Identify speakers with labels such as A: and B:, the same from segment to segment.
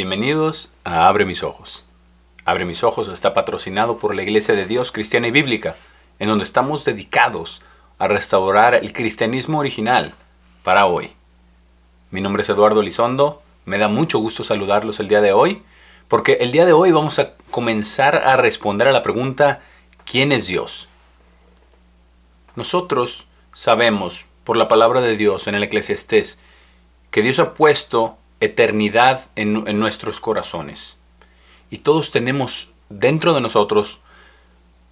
A: Bienvenidos a Abre Mis Ojos. Abre Mis Ojos está patrocinado por la Iglesia de Dios Cristiana y Bíblica, en donde estamos dedicados a restaurar el cristianismo original para hoy. Mi nombre es Eduardo Elizondo, me da mucho gusto saludarlos el día de hoy, porque el día de hoy vamos a comenzar a responder a la pregunta ¿quién es Dios? Nosotros sabemos por la palabra de Dios en el Eclesiastés que Dios ha puesto eternidad en nuestros corazones. Y todos tenemos dentro de nosotros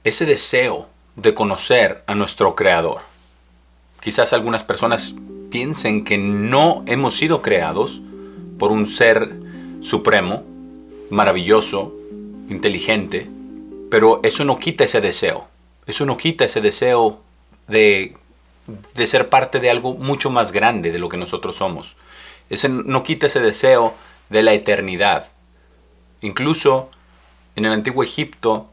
A: ese deseo de conocer a nuestro Creador. Quizás algunas personas piensen que no hemos sido creados por un ser supremo, maravilloso, inteligente, pero eso no quita ese deseo. Eso no quita ese deseo de ser parte de algo mucho más grande de lo que nosotros somos. Ese no quita ese deseo de la eternidad. Incluso en el antiguo Egipto,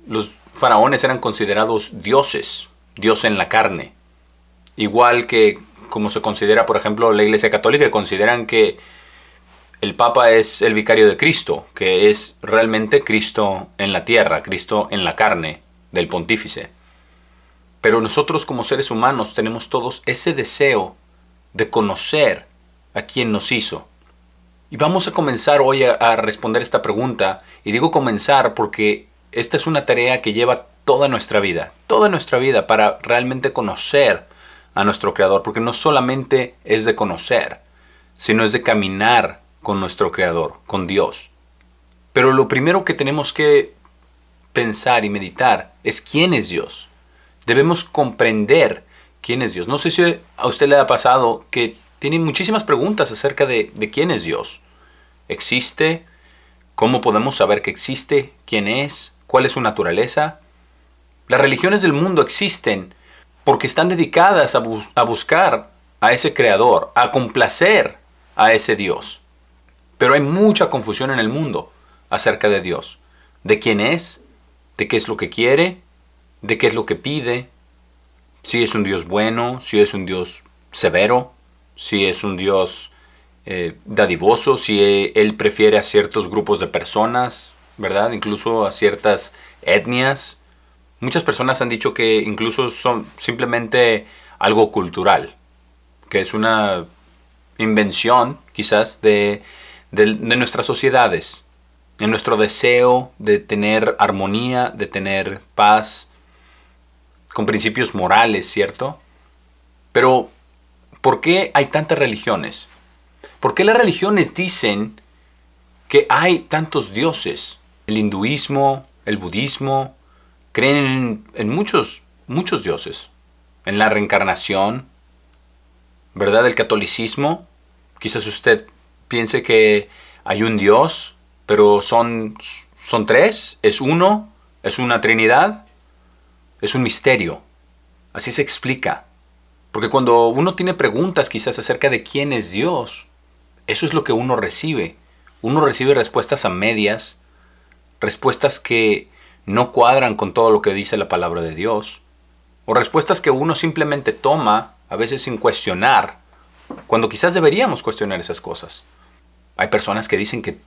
A: los faraones eran considerados dioses, Dios en la carne. Igual que como se considera, por ejemplo, la Iglesia Católica, que consideran que el Papa es el vicario de Cristo, que es realmente Cristo en la tierra, Cristo en la carne del pontífice. Pero nosotros como seres humanos tenemos todos ese deseo de conocer a quien nos hizo. Y vamos a comenzar hoy a responder esta pregunta. Y digo comenzar porque esta es una tarea que lleva toda nuestra vida para realmente conocer a nuestro Creador. Porque no solamente es de conocer, sino es de caminar con nuestro Creador, con Dios. Pero lo primero que tenemos que pensar y meditar es quién es Dios. Debemos comprender quién es Dios. No sé si a usted le ha pasado que tiene muchísimas preguntas acerca de quién es Dios. ¿Existe? ¿Cómo podemos saber que existe? ¿Quién es? ¿Cuál es su naturaleza? Las religiones del mundo existen porque están dedicadas a buscar a ese Creador, a complacer a ese Dios. Pero hay mucha confusión en el mundo acerca de Dios. ¿De quién es? ¿De qué es lo que quiere? ¿De qué es lo que pide? Si es un Dios bueno, si es un Dios severo, si es un Dios dadivoso, si Él prefiere a ciertos grupos de personas, ¿verdad? Incluso a ciertas etnias. Muchas personas han dicho que incluso son simplemente algo cultural, que es una invención quizás de nuestras sociedades, en nuestro deseo de tener armonía, de tener paz, con principios morales, ¿cierto? Pero ¿por qué hay tantas religiones? ¿Por qué las religiones dicen que hay tantos dioses? El hinduismo, el budismo, creen en muchos dioses. En la reencarnación, ¿verdad? El catolicismo, quizás usted piense que hay un Dios, pero son tres, es uno, es una trinidad, es un misterio. Así se explica. Porque cuando uno tiene preguntas quizás acerca de quién es Dios, eso es lo que uno recibe. Uno recibe respuestas a medias, respuestas que no cuadran con todo lo que dice la palabra de Dios, o respuestas que uno simplemente toma, a veces sin cuestionar, cuando quizás deberíamos cuestionar esas cosas. Hay personas que dicen que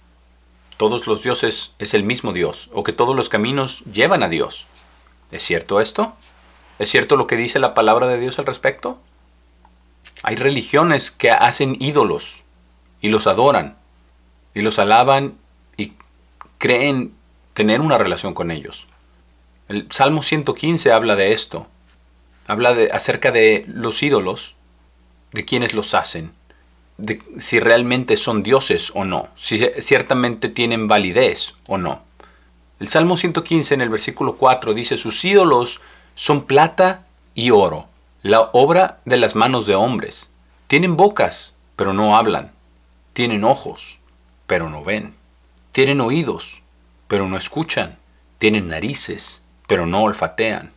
A: todos los dioses es el mismo Dios, o que todos los caminos llevan a Dios. ¿Es cierto esto? ¿Es cierto lo que dice la palabra de Dios al respecto? Hay religiones que hacen ídolos y los adoran y los alaban y creen tener una relación con ellos. El Salmo 115 habla de esto. Habla acerca de los ídolos, de quienes los hacen, de si realmente son dioses o no, si ciertamente tienen validez o no. El Salmo 115 en el versículo 4 dice: sus ídolos son plata y oro, la obra de las manos de hombres. Tienen bocas, pero no hablan. Tienen ojos, pero no ven. Tienen oídos, pero no escuchan. Tienen narices, pero no olfatean.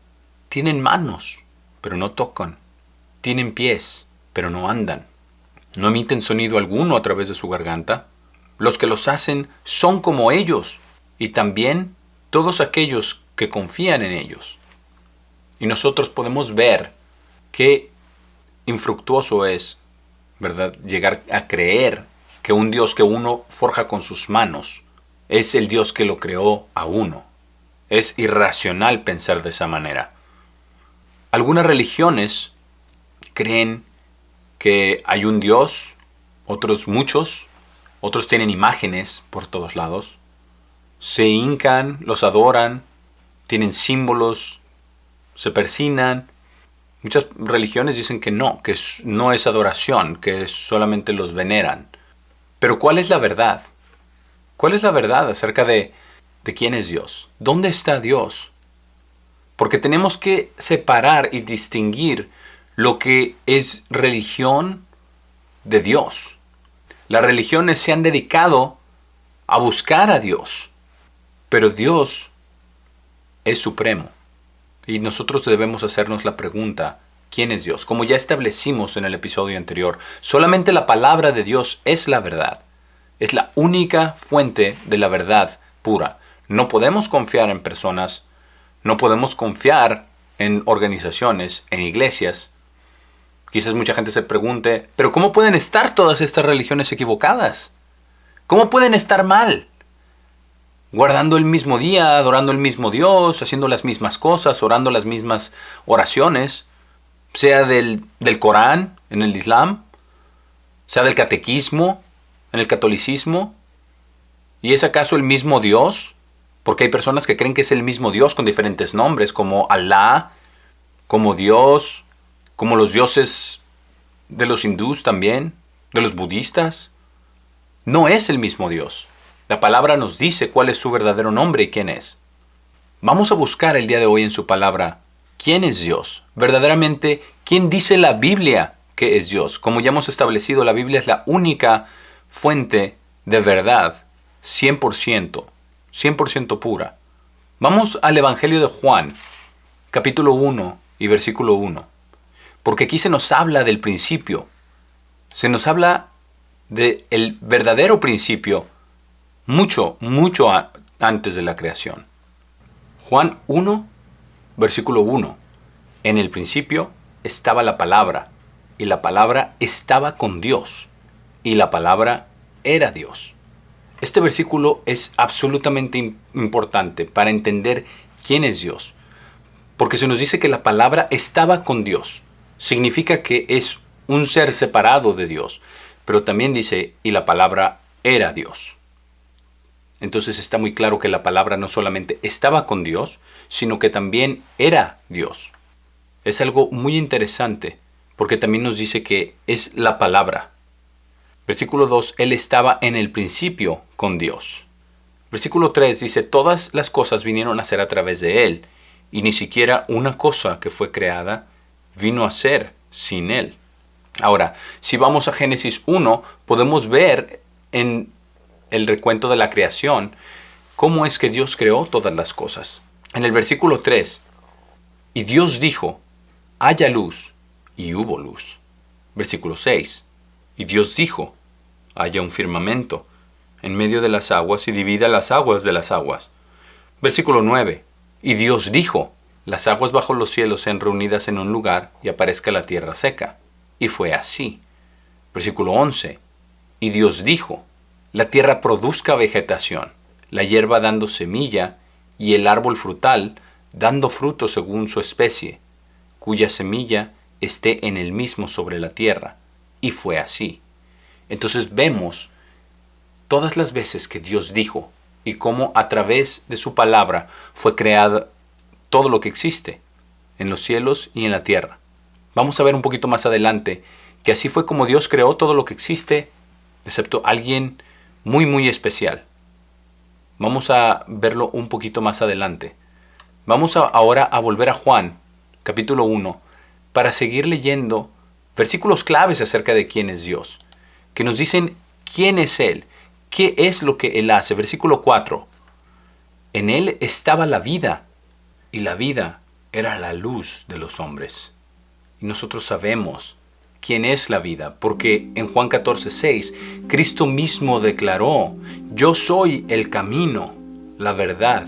A: Tienen manos, pero no tocan. Tienen pies, pero no andan. No emiten sonido alguno a través de su garganta. Los que los hacen son como ellos, y también todos aquellos que confían en ellos. Y nosotros podemos ver qué infructuoso es, ¿verdad?, llegar a creer que un Dios que uno forja con sus manos. Es el Dios que lo creó a uno. Es irracional pensar de esa manera. Algunas religiones creen que hay un Dios, otros muchos, otros tienen imágenes por todos lados. Se hincan, los adoran, tienen símbolos, se persignan. Muchas religiones dicen que no es adoración, que solamente los veneran. Pero ¿cuál es la verdad? ¿Cuál es la verdad acerca de quién es Dios? ¿Dónde está Dios? Porque tenemos que separar y distinguir lo que es religión de Dios. Las religiones se han dedicado a buscar a Dios, pero Dios es supremo. Y nosotros debemos hacernos la pregunta, ¿quién es Dios? Como ya establecimos en el episodio anterior, solamente la palabra de Dios es la verdad. Es la única fuente de la verdad pura. No podemos confiar en personas, no podemos confiar en organizaciones, en iglesias. Quizás mucha gente se pregunte, ¿pero cómo pueden estar todas estas religiones equivocadas? ¿Cómo pueden estar mal? Guardando el mismo día, adorando el mismo Dios, haciendo las mismas cosas, orando las mismas oraciones, sea del Corán en el Islam, sea del catequismo en el catolicismo. ¿Y es acaso el mismo Dios? Porque hay personas que creen que es el mismo Dios con diferentes nombres, como Alá, como Dios, como los dioses de los hindús también, de los budistas. No es el mismo Dios. La palabra nos dice cuál es su verdadero nombre y quién es. Vamos a buscar el día de hoy en su palabra quién es Dios. Verdaderamente, ¿quién dice la Biblia que es Dios? Como ya hemos establecido, la Biblia es la única fuente de verdad, 100%, 100% pura. Vamos al Evangelio de Juan, capítulo 1 y versículo 1. Porque aquí se nos habla del principio. Se nos habla del verdadero principio mucho antes de la creación. Juan 1, versículo 1. En el principio estaba la palabra, y la palabra estaba con Dios, y la palabra era Dios. Este versículo es absolutamente importante para entender quién es Dios. Porque se nos dice que la palabra estaba con Dios. Significa que es un ser separado de Dios. Pero también dice, y la palabra era Dios. Entonces está muy claro que la palabra no solamente estaba con Dios, sino que también era Dios. Es algo muy interesante, porque también nos dice que es la palabra. Versículo 2, Él estaba en el principio con Dios. Versículo 3 dice, todas las cosas vinieron a ser a través de Él, y ni siquiera una cosa que fue creada vino a ser sin Él. Ahora, si vamos a Génesis 1, podemos ver en el recuento de la creación cómo es que Dios creó todas las cosas. En el versículo 3, y Dios dijo, haya luz, y hubo luz. Versículo 6, y Dios dijo, haya un firmamento en medio de las aguas y divida las aguas de las aguas. Versículo 9, y Dios dijo, las aguas bajo los cielos sean reunidas en un lugar y aparezca la tierra seca. Y fue así. Versículo 11, y Dios dijo, la tierra produzca vegetación, la hierba dando semilla y el árbol frutal dando fruto según su especie, cuya semilla esté en el mismo sobre la tierra. Y fue así. Entonces vemos todas las veces que Dios dijo y cómo a través de su palabra fue creado todo lo que existe en los cielos y en la tierra. Vamos a ver un poquito más adelante que así fue como Dios creó todo lo que existe, excepto alguien muy especial. Vamos a verlo un poquito más adelante. Vamos ahora a volver a Juan, capítulo 1, para seguir leyendo versículos claves acerca de quién es Dios, que nos dicen quién es Él, qué es lo que Él hace. Versículo 4, en Él estaba la vida, y la vida era la luz de los hombres. Y nosotros sabemos quién es la vida, porque en Juan 14:6, Cristo mismo declaró, yo soy el camino, la verdad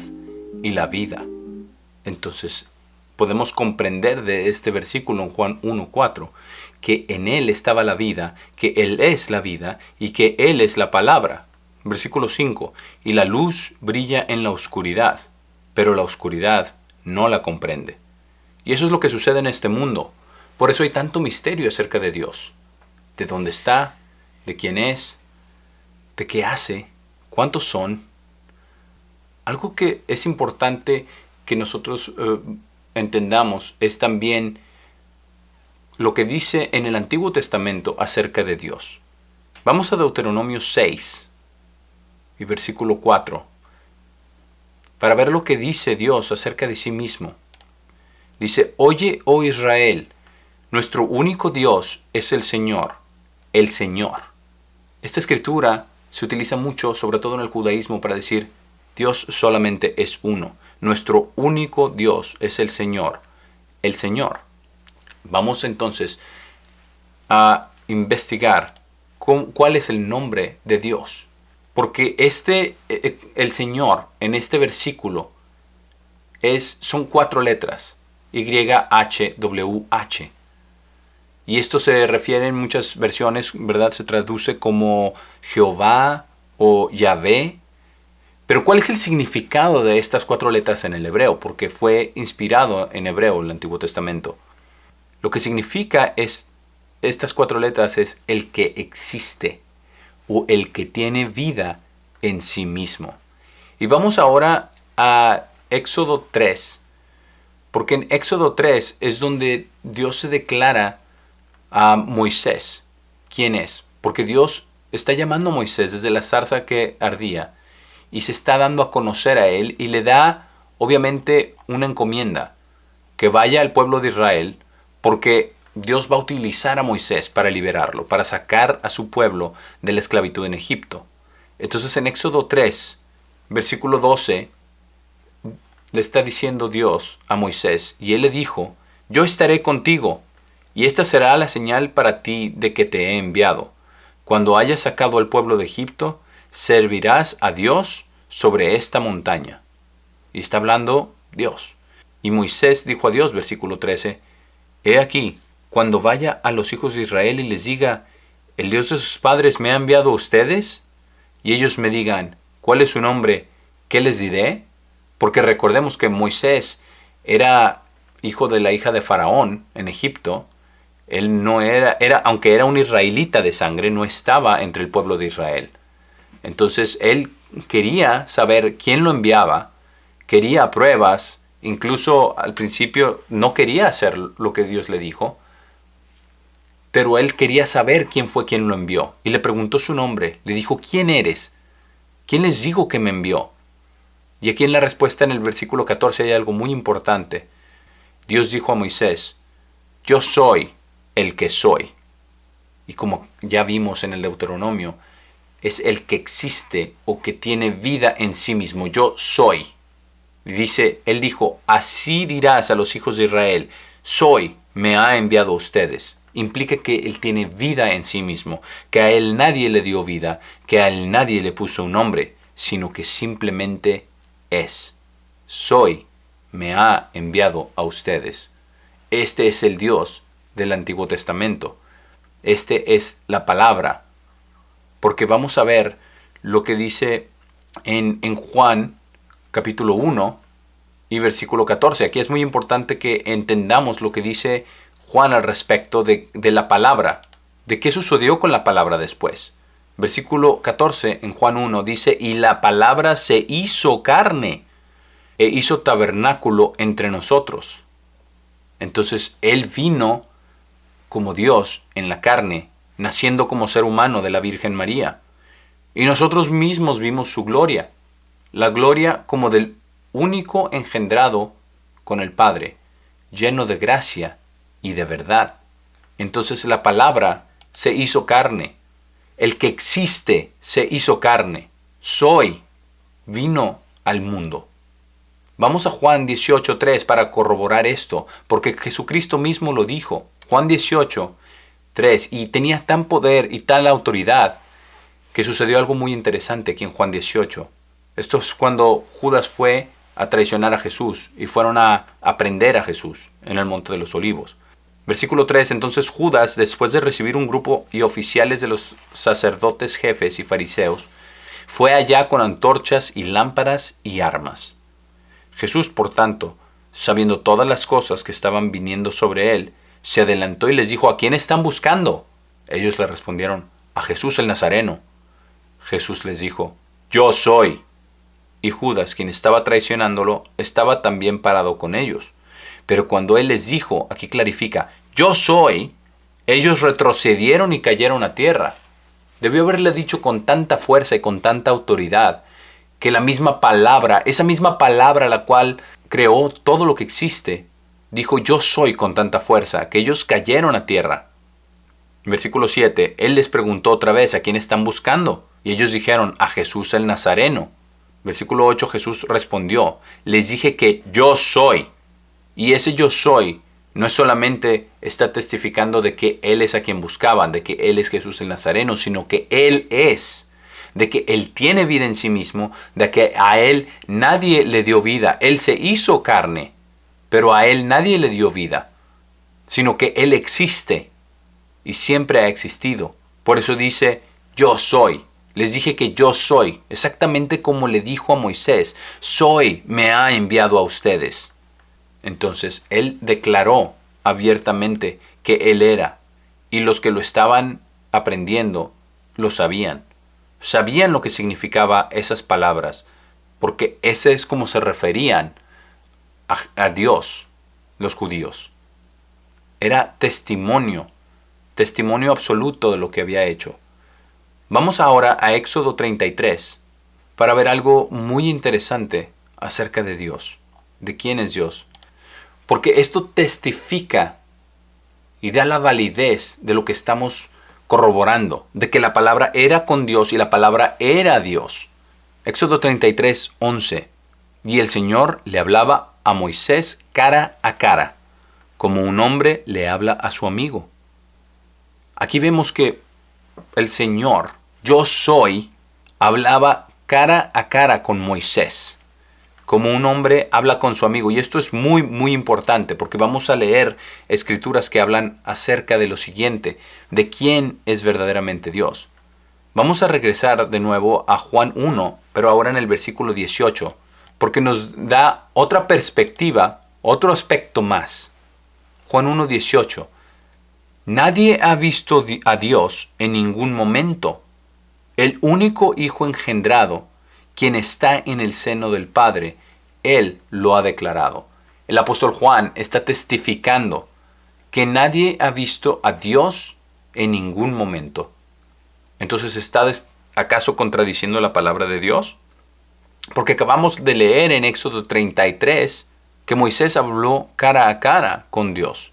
A: y la vida. Entonces, podemos comprender de este versículo en Juan 1:4, que en Él estaba la vida, que Él es la vida y que Él es la palabra. Versículo 5. Y la luz brilla en la oscuridad, pero la oscuridad no la comprende. Y eso es lo que sucede en este mundo. Por eso hay tanto misterio acerca de Dios. De dónde está, de quién es, de qué hace, cuántos son. Algo que es importante que nosotros entendamos es también lo que dice en el Antiguo Testamento acerca de Dios. Vamos a Deuteronomio 6 y versículo 4 para ver lo que dice Dios acerca de sí mismo. Dice: Oye, oh Israel, nuestro único Dios es el Señor, el Señor. Esta escritura se utiliza mucho, sobre todo en el judaísmo, para decir Dios solamente es uno. Nuestro único Dios es el Señor, el Señor. Vamos entonces a investigar cuál es el nombre de Dios. Porque el Señor, en este versículo, son 4 letras. YHWH. Y esto se refiere en muchas versiones, ¿verdad? Se traduce como Jehová o Yahvé. Pero ¿cuál es el significado de estas 4 letras en el hebreo? Porque fue inspirado en hebreo el Antiguo Testamento. Lo que significa estas 4 letras es el que existe o el que tiene vida en sí mismo. Y vamos ahora a Éxodo 3. Porque en Éxodo 3 es donde Dios se declara a Moisés. ¿Quién es? Porque Dios está llamando a Moisés desde la zarza que ardía y se está dando a conocer a él y le da obviamente una encomienda, que vaya al pueblo de Israel, porque Dios va a utilizar a Moisés para liberarlo, para sacar a su pueblo de la esclavitud en Egipto. Entonces en Éxodo 3, versículo 12, le está diciendo Dios a Moisés, y él le dijo: Yo estaré contigo, y esta será la señal para ti de que te he enviado. Cuando hayas sacado al pueblo de Egipto, servirás a Dios sobre esta montaña. Y está hablando Dios. Y Moisés dijo a Dios, versículo 13, He aquí, cuando vaya a los hijos de Israel y les diga: ¿El Dios de sus padres me ha enviado a ustedes? Y ellos me digan: ¿Cuál es su nombre? ¿Qué les diré? Porque recordemos que Moisés era hijo de la hija de Faraón en Egipto. Él no aunque era un israelita de sangre, no estaba entre el pueblo de Israel. Entonces él quería saber quién lo enviaba, quería pruebas, incluso al principio no quería hacer lo que Dios le dijo, pero él quería saber quién fue quien lo envió. Y le preguntó su nombre, le dijo: ¿Quién eres? ¿Quién les digo que me envió? Y aquí en la respuesta en el versículo 14 hay algo muy importante. Dios dijo a Moisés: Yo soy el que soy. Y como ya vimos en el Deuteronomio, es el que existe o que tiene vida en sí mismo. Yo soy. Y él dijo: Así dirás a los hijos de Israel: Soy, me ha enviado a ustedes. Implica que él tiene vida en sí mismo, que a él nadie le dio vida, que a él nadie le puso un nombre, sino que simplemente es. Soy, me ha enviado a ustedes. Este es el Dios del Antiguo Testamento. Este es la palabra. Porque vamos a ver lo que dice en Juan capítulo 1 y versículo 14. Aquí es muy importante que entendamos lo que dice Juan al respecto de la palabra, de qué sucedió con la palabra después. Versículo 14 en Juan 1 dice: Y la palabra se hizo carne e hizo tabernáculo entre nosotros. Entonces él vino como Dios en la carne, naciendo como ser humano de la Virgen María. Y nosotros mismos vimos su gloria, la gloria como del único engendrado con el Padre, lleno de gracia y de verdad. Entonces la palabra se hizo carne. El que existe se hizo carne. Soy, vino al mundo. Vamos a Juan 18:3 para corroborar esto, porque Jesucristo mismo lo dijo. Juan 18:3, y tenía tan poder y tal autoridad que sucedió algo muy interesante aquí en Juan 18. Esto es cuando Judas fue a traicionar a Jesús y fueron a prender a Jesús en el Monte de los Olivos. Versículo 3. Entonces Judas, después de recibir un grupo y oficiales de los sacerdotes jefes y fariseos, fue allá con antorchas y lámparas y armas. Jesús, por tanto, sabiendo todas las cosas que estaban viniendo sobre él, se adelantó y les dijo: ¿A quién están buscando? Ellos le respondieron: a Jesús el Nazareno. Jesús les dijo: yo soy. Y Judas, quien estaba traicionándolo, estaba también parado con ellos. Pero cuando él les dijo, aquí clarifica, yo soy, ellos retrocedieron y cayeron a tierra. Debió haberle dicho con tanta fuerza y con tanta autoridad que la misma palabra, esa misma palabra la cual creó todo lo que existe, dijo yo soy con tanta fuerza que ellos cayeron a tierra. Versículo 7, él les preguntó otra vez: ¿a quién están buscando? Y ellos dijeron: a Jesús el Nazareno. Versículo 8, Jesús respondió: les dije que yo soy. Y ese yo soy no es solamente está testificando de que Él es a quien buscaban, de que Él es Jesús el Nazareno, sino que Él es, de que Él tiene vida en sí mismo, de que a Él nadie le dio vida. Él se hizo carne, pero a Él nadie le dio vida, sino que Él existe y siempre ha existido. Por eso dice, yo soy. Les dije que yo soy, exactamente como le dijo a Moisés: soy, me ha enviado a ustedes. Entonces él declaró abiertamente que él era, y los que lo estaban aprendiendo lo sabían. Sabían lo que significaba esas palabras, porque ese es como se referían a Dios los judíos. Era testimonio absoluto de lo que había hecho. Vamos ahora a Éxodo 33 para ver algo muy interesante acerca de Dios, de quién es Dios. Porque esto testifica y da la validez de lo que estamos corroborando, de que la palabra era con Dios y la palabra era Dios. Éxodo 33, 11. Y el Señor le hablaba a Moisés cara a cara, como un hombre le habla a su amigo. Aquí vemos que el Señor, yo soy, hablaba cara a cara con Moisés, como un hombre habla con su amigo. Y esto es muy, muy importante, porque vamos a leer escrituras que hablan acerca de lo siguiente, de quién es verdaderamente Dios. Vamos a regresar de nuevo a Juan 1, pero ahora en el versículo 18, porque nos da otra perspectiva, otro aspecto más. Juan 1, 18. Nadie ha visto a Dios en ningún momento. El único Hijo engendrado, quien está en el seno del Padre, Él lo ha declarado. El apóstol Juan está testificando que nadie ha visto a Dios en ningún momento. Entonces, ¿está acaso contradiciendo la palabra de Dios? Porque acabamos de leer en Éxodo 33 que Moisés habló cara a cara con Dios,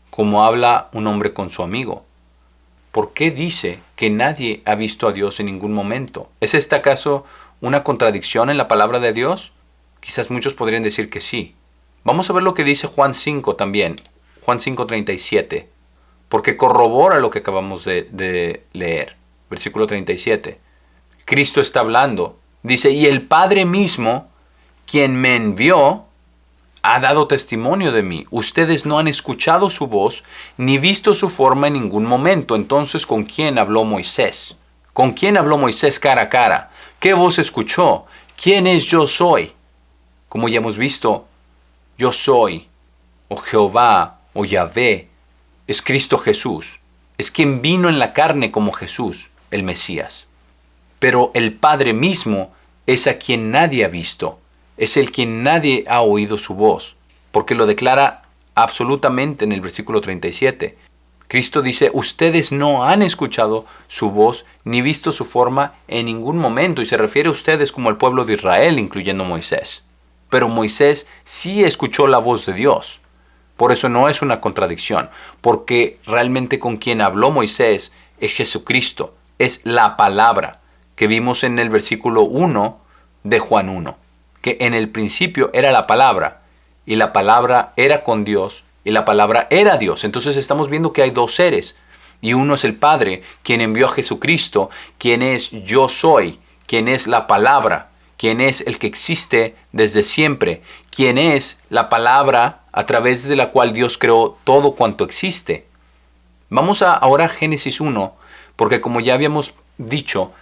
A: como habla un hombre con su amigo. ¿Por qué dice que nadie ha visto a Dios en ningún momento? ¿Es esta acaso una contradicción en la palabra de Dios? Quizás muchos podrían decir que sí. Vamos a ver lo que dice Juan 5 también. Juan 5:37. Porque corrobora lo que acabamos de leer. Versículo 37. Cristo está hablando. Dice, y el Padre mismo, quien me envió, ha dado testimonio de mí. Ustedes no han escuchado su voz, ni visto su forma en ningún momento. Entonces, ¿con quién habló Moisés? ¿Con quién habló Moisés cara a cara? ¿Qué voz escuchó? ¿Quién es yo soy? Como ya hemos visto, yo soy, o Jehová, o Yahvé, es Cristo Jesús. Es quien vino en la carne como Jesús, el Mesías. Pero el Padre mismo es a quien nadie ha visto. Es el quien nadie ha oído su voz, porque lo declara absolutamente en el versículo 37. Cristo dice, ustedes no han escuchado su voz ni visto su forma en ningún momento, y se refiere a ustedes como el pueblo de Israel, incluyendo Moisés. Pero Moisés sí escuchó la voz de Dios. Por eso no es una contradicción, porque realmente con quien habló Moisés es Jesucristo, es la palabra que vimos en el versículo 1 de Juan 1. Que en el principio era la palabra, y la palabra era con Dios, y la palabra era Dios. Entonces estamos viendo que hay dos seres, y uno es el Padre, quien envió a Jesucristo, quien es yo soy, quien es la palabra, quien es el que existe desde siempre, quien es la palabra a través de la cual Dios creó todo cuanto existe. Vamos ahora a Génesis 1, porque como ya habíamos dicho,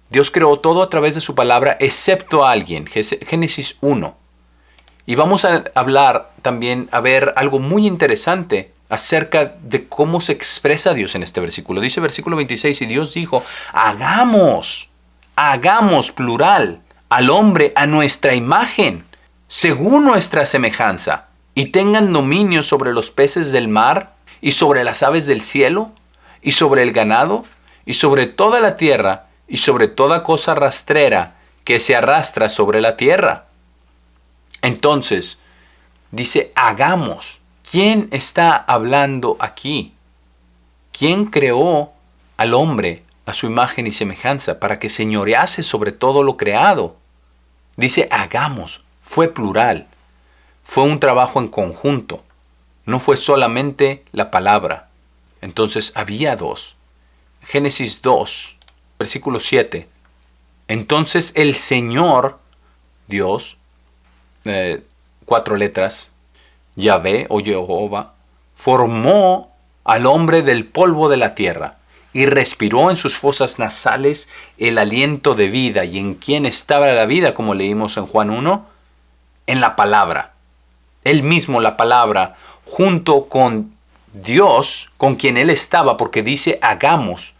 A: Dios creó todo a través de su palabra excepto a alguien. Génesis 1. Y vamos a hablar también, a ver algo muy interesante acerca de cómo se expresa Dios en este versículo. Dice versículo 26, y Dios dijo, hagamos plural, al hombre a nuestra imagen, según nuestra semejanza, y tengan dominio sobre los peces del mar, y sobre las aves del cielo, y sobre el ganado, y sobre toda la tierra, y sobre toda cosa rastrera que se arrastra sobre la tierra. Entonces, dice, hagamos. ¿Quién está hablando aquí? ¿Quién creó al hombre a su imagen y semejanza para que señorease sobre todo lo creado? Dice, hagamos. Fue plural. Fue un trabajo en conjunto. No fue solamente la palabra. Entonces había dos. Génesis 2, versículo 7. Entonces el Señor, Dios, 4 letras, Yahvé o Jehová, formó al hombre del polvo de la tierra y respiró en sus fosas nasales el aliento de vida. ¿Y en quién estaba la vida? Como leímos en Juan 1, en la palabra. Él mismo, la palabra, junto con Dios, con quien él estaba, porque dice hagamos.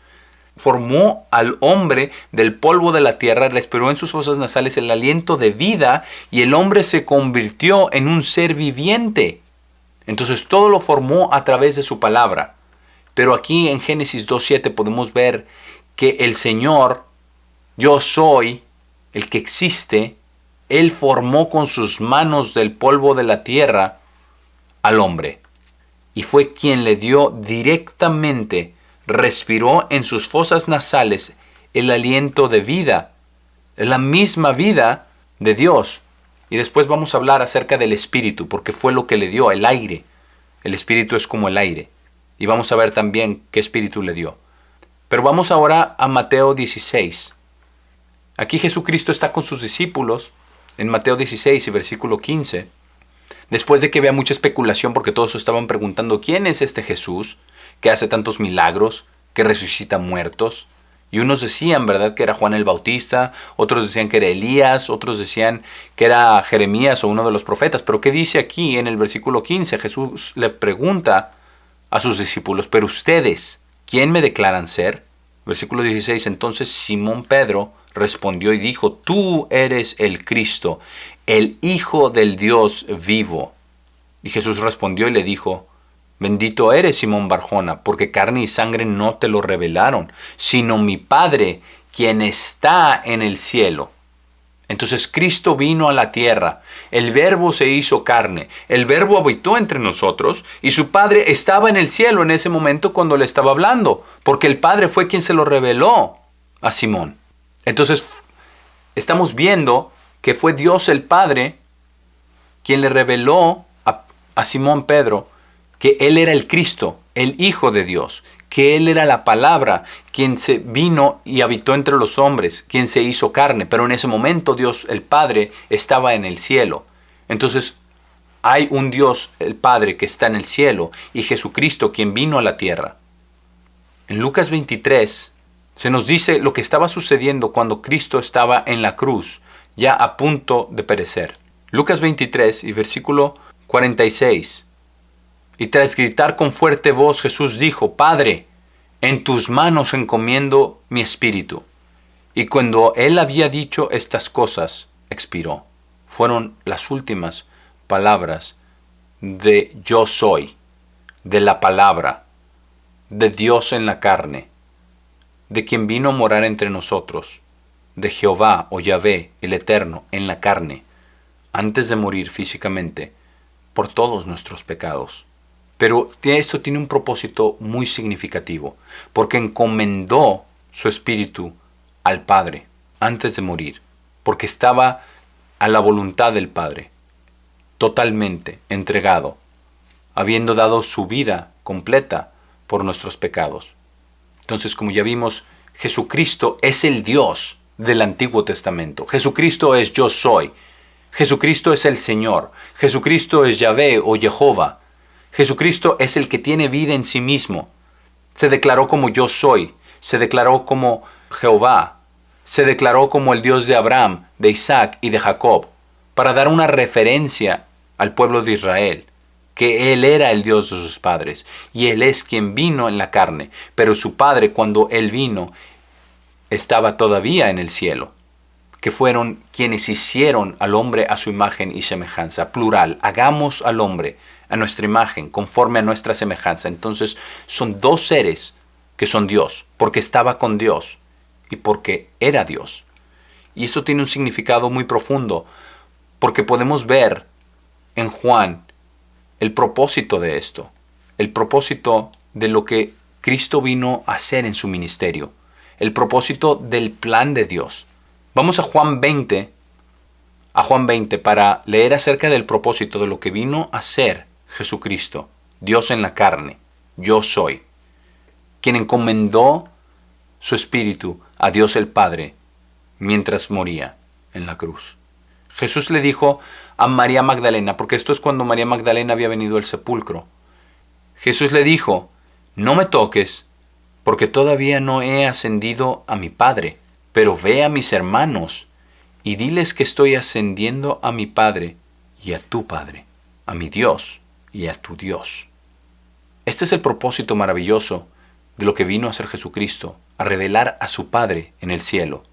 A: Formó al hombre del polvo de la tierra, respiró en sus fosas nasales el aliento de vida y el hombre se convirtió en un ser viviente. Entonces todo lo formó a través de su palabra. Pero aquí en Génesis 2.7 podemos ver que el Señor, yo soy, el que existe, Él formó con sus manos del polvo de la tierra al hombre. Y fue quien le dio directamente, respiró en sus fosas nasales el aliento de vida, la misma vida de Dios. Y después vamos a hablar acerca del Espíritu, porque fue lo que le dio, el aire. El Espíritu es como el aire. Y vamos a ver también qué Espíritu le dio. Pero vamos ahora a Mateo 16. Aquí Jesucristo está con sus discípulos en Mateo 16 y versículo 15. Después de que vea mucha especulación, porque todos estaban preguntando, ¿quién es este Jesús que hace tantos milagros, que resucita muertos? Y unos decían, ¿verdad?, que era Juan el Bautista, otros decían que era Elías, otros decían que era Jeremías o uno de los profetas. Pero ¿qué dice aquí en el versículo 15? Jesús le pregunta a sus discípulos, pero ustedes, ¿quién me declaran ser? Versículo 16, entonces Simón Pedro respondió y dijo, tú eres el Cristo, el Hijo del Dios vivo. Y Jesús respondió y le dijo, bendito eres Simón Barjona, porque carne y sangre no te lo revelaron, sino mi Padre, quien está en el cielo. Entonces Cristo vino a la tierra, el Verbo se hizo carne, el Verbo habitó entre nosotros y su Padre estaba en el cielo en ese momento cuando le estaba hablando, porque el Padre fue quien se lo reveló a Simón. Entonces estamos viendo que fue Dios el Padre quien le reveló a Simón Pedro que Él era el Cristo, el Hijo de Dios, que Él era la palabra, quien se vino y habitó entre los hombres, quien se hizo carne. Pero en ese momento Dios el Padre estaba en el cielo. Entonces hay un Dios el Padre que está en el cielo y Jesucristo quien vino a la tierra. En Lucas 23 se nos dice lo que estaba sucediendo cuando Cristo estaba en la cruz, ya a punto de perecer. Lucas 23 y versículo 46. Y tras gritar con fuerte voz, Jesús dijo, Padre, en tus manos encomiendo mi espíritu. Y cuando él había dicho estas cosas, expiró. Fueron las últimas palabras de yo soy, de la palabra, de Dios en la carne, de quien vino a morar entre nosotros, de Jehová o Yahvé, el Eterno, en la carne, antes de morir físicamente, por todos nuestros pecados. Pero esto tiene un propósito muy significativo, porque encomendó su espíritu al Padre antes de morir, porque estaba a la voluntad del Padre, totalmente entregado, habiendo dado su vida completa por nuestros pecados. Entonces, como ya vimos, Jesucristo es el Dios del Antiguo Testamento. Jesucristo es yo soy. Jesucristo es el Señor. Jesucristo es Yahvé o Jehová. Jesucristo es el que tiene vida en sí mismo. Se declaró como yo soy. Se declaró como Jehová. Se declaró como el Dios de Abraham, de Isaac y de Jacob, para dar una referencia al pueblo de Israel, que Él era el Dios de sus padres, y Él es quien vino en la carne, pero su Padre, cuando Él vino, estaba todavía en el cielo, que fueron quienes hicieron al hombre a su imagen y semejanza, plural, hagamos al hombre a nuestra imagen, conforme a nuestra semejanza. Entonces son dos seres que son Dios, porque estaba con Dios y porque era Dios. Y esto tiene un significado muy profundo, porque podemos ver en Juan el propósito de esto, el propósito de lo que Cristo vino a hacer en su ministerio, el propósito del plan de Dios. Vamos a Juan 20 para leer acerca del propósito de lo que vino a hacer Jesucristo, Dios en la carne, yo soy, quien encomendó su espíritu a Dios el Padre mientras moría en la cruz. Jesús le dijo a María Magdalena, porque esto es cuando María Magdalena había venido al sepulcro. Jesús le dijo, no me toques, porque todavía no he ascendido a mi Padre, pero ve a mis hermanos y diles que estoy ascendiendo a mi Padre y a tu Padre, a mi Dios y a tu Dios. Este es el propósito maravilloso de lo que vino a hacer Jesucristo, a revelar a su Padre en el cielo.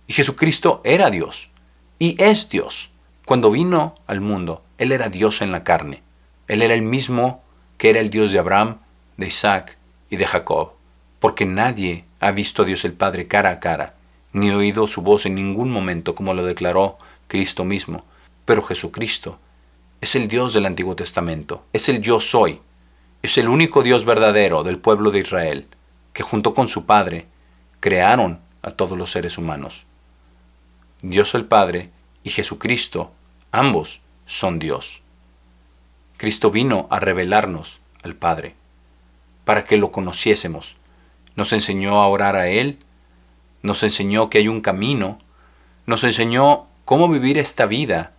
A: Y Jesucristo era Dios. Y es Dios. Cuando vino al mundo, Él era Dios en la carne. Él era el mismo que era el Dios de Abraham, de Isaac y de Jacob. Porque nadie ha visto a Dios el Padre cara a cara, ni oído su voz en ningún momento, como lo declaró Cristo mismo. Pero Jesucristo es el Dios del Antiguo Testamento. Es el yo soy. Es el único Dios verdadero del pueblo de Israel, que junto con su Padre crearon a todos los seres humanos. Dios el Padre y Jesucristo, ambos son Dios. Cristo vino a revelarnos al Padre, para que lo conociésemos. Nos enseñó a orar a Él, nos enseñó que hay un camino, nos enseñó cómo vivir esta vida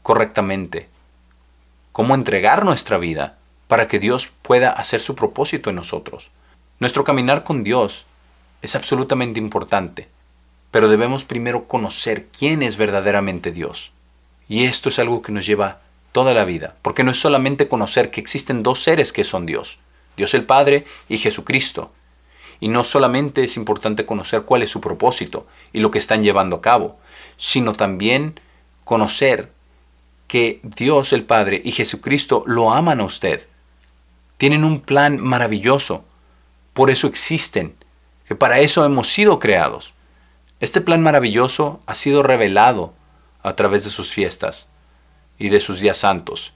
A: correctamente, cómo entregar nuestra vida para que Dios pueda hacer su propósito en nosotros. Nuestro caminar con Dios es absolutamente importante, pero debemos primero conocer quién es verdaderamente Dios. Y esto es algo que nos lleva toda la vida, porque no es solamente conocer que existen dos seres que son Dios, Dios el Padre y Jesucristo. Y no solamente es importante conocer cuál es su propósito y lo que están llevando a cabo, sino también conocer que Dios el Padre y Jesucristo lo aman a usted. Tienen un plan maravilloso, por eso existen, que para eso hemos sido creados. Este plan maravilloso ha sido revelado a través de sus fiestas y de sus días santos.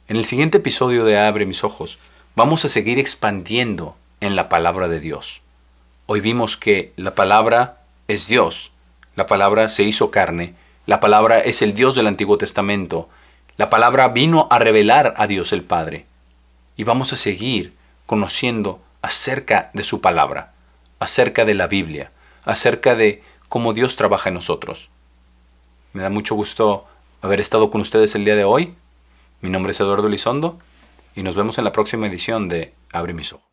A: En el siguiente episodio de Abre mis ojos, vamos a seguir expandiendo en la palabra de Dios. Hoy vimos que la palabra es Dios, la palabra se hizo carne, la palabra es el Dios del Antiguo Testamento, la palabra vino a revelar a Dios el Padre. Y vamos a seguir conociendo acerca de su palabra, acerca de la Biblia, acerca de cómo Dios trabaja en nosotros. Me da mucho gusto haber estado con ustedes el día de hoy. Mi nombre es Eduardo Elizondo y nos vemos en la próxima edición de Abre mis ojos.